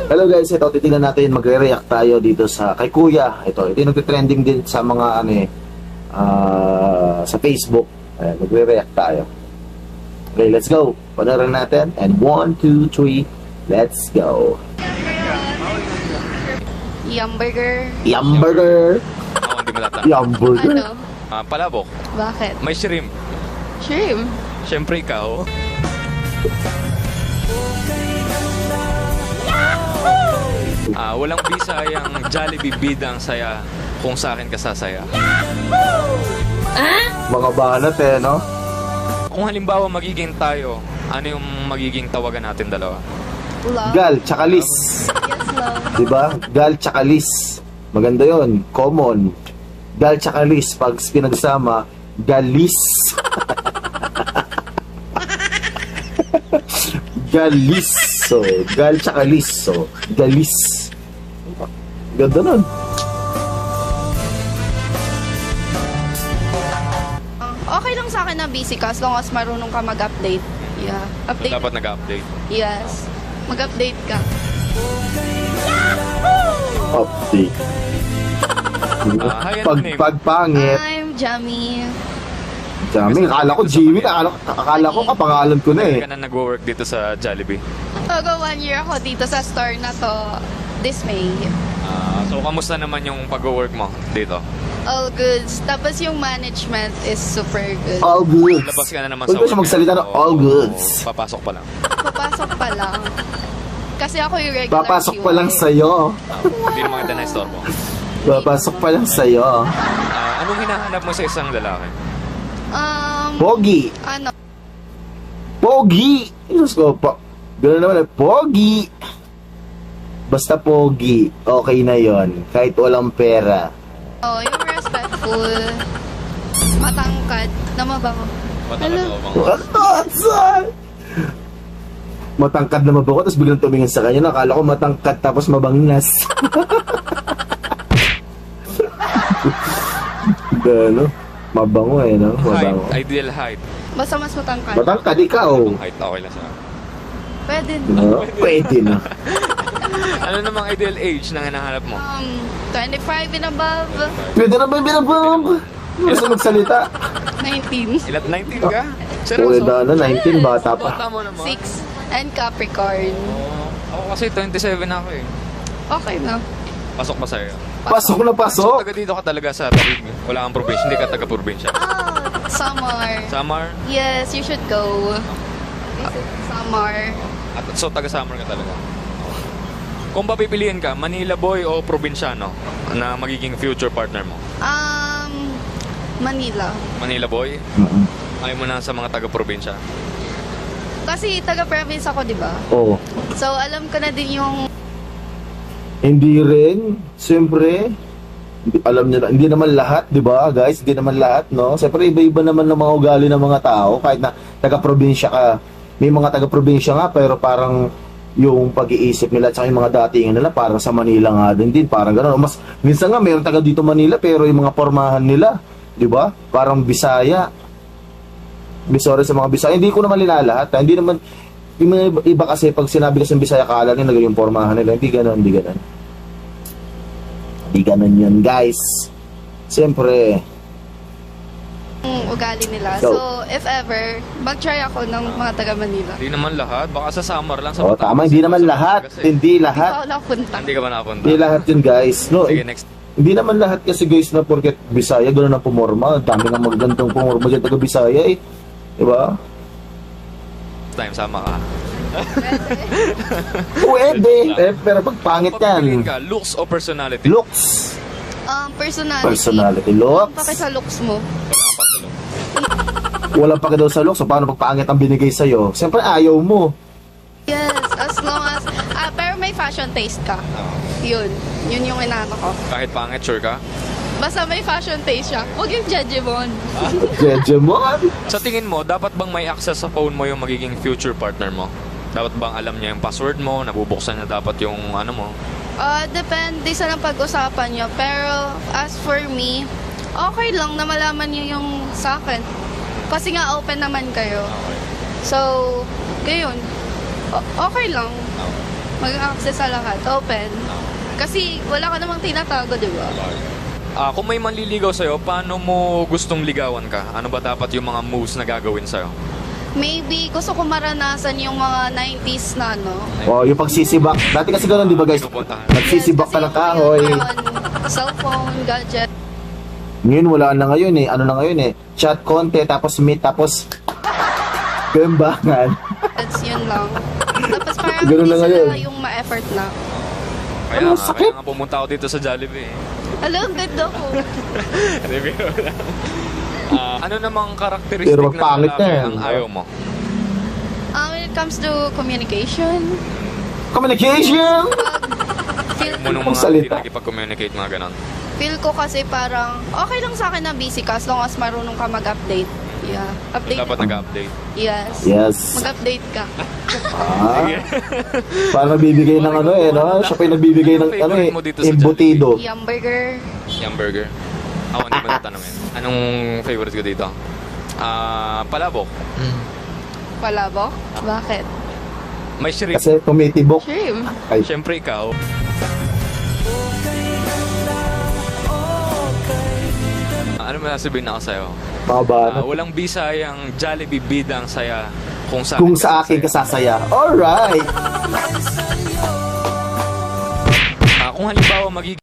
Hello guys, ito titingnan natin, magre-react tayo dito sa kay Kuya. Ito yung nagte-trending din sa mga sa Facebook. Ayan, magre-react tayo. Okay, let's go. Panorin natin. And 1, 2, 3, let's go. Yumburger. Yumburger. Oo, hindi mo lata. Yumburger. Ano? Palabok. Bakit? May shrimp. Shrimp. Siyempre ikaw. Walang bisayang Jollibee bidang saya kung sa akin ka sasaya. Mga banat no? Kung halimbawa magiging tayo, ano yung magiging tawagan natin dalawa? Love. Gal, tsaka Lis. Yes, love. Diba? Gal, tsaka Lis. Maganda yon, common. Gal, tsaka Lis. Pag pinagsama, Galis. Galis. So, Gal, tsaka Lis. So, Galis. Ganda nun. Okay lang sa akin na busy ka as long as marunong ka mag-update. Yeah. Update. Dapat nag-update. Yes. Mag-update ka. Update. Hi, ano name? Pagpangit. I'm Jamie. Jimmy, akala ko Jimmy. Akala ko kapangalan ko na eh. Ka na nag-work dito sa Jollibee. Bago 1 year ako dito sa store na to this May. So, kamusta naman yung pag-work mo dito? All goods. Tapos yung management is super good. All goods. Labas ka na naman Huwag sa ba siya magsalita ng all goods? Papasok pa lang. Papasok pa lang. Kasi ako yung regular Papasok pa QA. lang sa'yo. Hindi naman kita na-store mo. Papasok pa lang sa'yo. Anong hinahanap mo sa isang lalaki? Pogi. Ano? Pogi. Diyos ko pa. Gano'n naman eh. Pogi. Basta pogi. Okay na yon. Kahit walang pera. Oh, yung respectful. Matangkad. Na mabango. Matangkad o bang? Matangkad na mabango, tapos biglang tumingin sa kanya. Nakala ko matangkad tapos mabangas. Gano? Mabango no? Mabango. Height, ideal height. Basta mas matangkad. Matangkad ikaw. Height, okay lang sa akin. Pwede. No? Pwede na. Ano namang ideal age na hinahanap mo? 25 and above. Pwede na ba yung binabab? Gusto magsalita. 19. Ilat 19 ka? Pwede na, 19, bata pa. Bata mo naman. 6. And Capricorn. Ako kasi 27 ako eh. Okay na. Pasok pa sa'yo. Pasok na So, pasok. taga dito ka talaga sa Tarig. Wala kang probinsya. Hindi ka taga-probinsya. Samar. Samar? Yes, you should go. Samar. So, taga-Samar ka talaga. Kung papipiliin ka, Manila boy o probinsyano na magiging future partner mo? Manila. Manila boy? Ayaw mo na sa mga taga-probinsya? Kasi taga-province ako, di ba? Oo. So, alam ko na din yung Hindi rin. Siyempre, alam niyo na, hindi naman lahat, di ba guys? Hindi naman lahat, no? Siyempre, iba-iba naman ng mga ugali ng mga tao. Kahit na taga-probinsya ka, may mga taga-probinsya nga, pero parang yung pag-iisip nila at yung mga datingan nila, parang sa Manila nga din, parang gano'n. Mas, minsan nga, mayroong taga dito Manila, pero yung mga pormahan nila, di ba? Parang Bisaya. Sorry sa mga Bisaya. Hindi ko naman linalahat. Hindi naman, yung mga iba kasi, pag sinabi kasi ng Bisaya, kala nila yung pormahan nila. Hindi gano'n, hindi gano'n. Hindi gano'n yun, guys. Siyempre, ugali nila. Go. So, if ever, mag-try ako ng mga taga-Manila. Hindi naman lahat. Baka sa Samar lang. Sa oh, Batangas. tama, hindi naman Sa lahat. Batangas eh. Hindi Hindi lahat. pa ako nakapunta. Hindi ka ba nakapunta? Hindi lahat yun, guys. No, Sige, next. hindi naman lahat kasi guys na porket Bisaya, gano'n ang pumorma. Dami ng magagandang pumorma dyan taga Bisaya eh. Diba? Time, sama ka. Pwede. Pero pag pangit Papipiliin yan. ka, looks o personality? Looks. Personality. Personality. Ano pa Looks. sa looks mo? Wala kang pasalok. Walang pa daw sa looks. So paano pag pangit ang binigay sa'yo? Siyempre ayaw mo. Yes, as long as... pero may fashion taste ka. Yun. Yun yung inaano ko. Kahit pangit, sure ka? Basta may fashion taste siya. Huwag yung judgemon. Jejemon. Sa tingin mo, dapat bang may access sa phone mo yung magiging future partner mo? Dapat bang alam niya yung password mo? Nabubuksan niya dapat yung ano mo? Depende sa ng pag-usapan niyo. Pero as for me, okay lang na malaman niyo yung sa akin. Kasi nga open naman kayo. Okay. So, gayon. Okay lang. Okay. Mag-access sa lahat. Open. Kasi wala ka namang tinatago, di ba? Kung may manliligaw sa'yo, paano mo gustong ligawan ka? Ano ba dapat yung mga moves na gagawin sa'yo? Maybe gusto ko maranasan yung mga 90s na, no? Oh, yung pagsisibak. Dati kasi ganun, di ba guys? Pupuntahan. Nagsisibak ka ng kahoy. Cellphone, gadget. Ngayon, wala na ngayon eh. Ano na ngayon eh? Chat, konti, tapos meet, tapos gembangan. That's yun lang. Tapos parang Ganun hindi na ngayon. sila yung ma-effort na. Kaya, Ano, nga, sakit? kaya nga pumunta ako dito sa Jollibee. Alam, ganda ko. Hindi, biro lang. Ano namang karakteristik Pero ng pangit lalaki na yan. ang ayaw mo? When it comes to communication, Communication! feel, Mo nung Ang mga salita. hindi nakipag-communicate, mga ganon. feel ko kasi parang okay lang sa akin na busy ka as long as marunong ka mag-update. Yeah. Update. Dapat nag-update. Yes. Yes. Mag-update ka. Parang nagbibigay ng ano eh, no? Siya pa yung nagbibigay ng ano eh, Favorite mo dito sa embutido. Yum burger. Yung burger. Ako hindi mo natanongin. Anong favorite ko dito? Palabok. Palabok? Bakit? May shrimp. Kasi tumitibok. Shrimp. Ay, Siyempre ikaw. Ano mo sasabihin ako sa'yo? mga bata. Walang bisayang Jollibee bida ang saya kung sa Kung sa akin kasasaya. Alright! Kung halimbawa magiging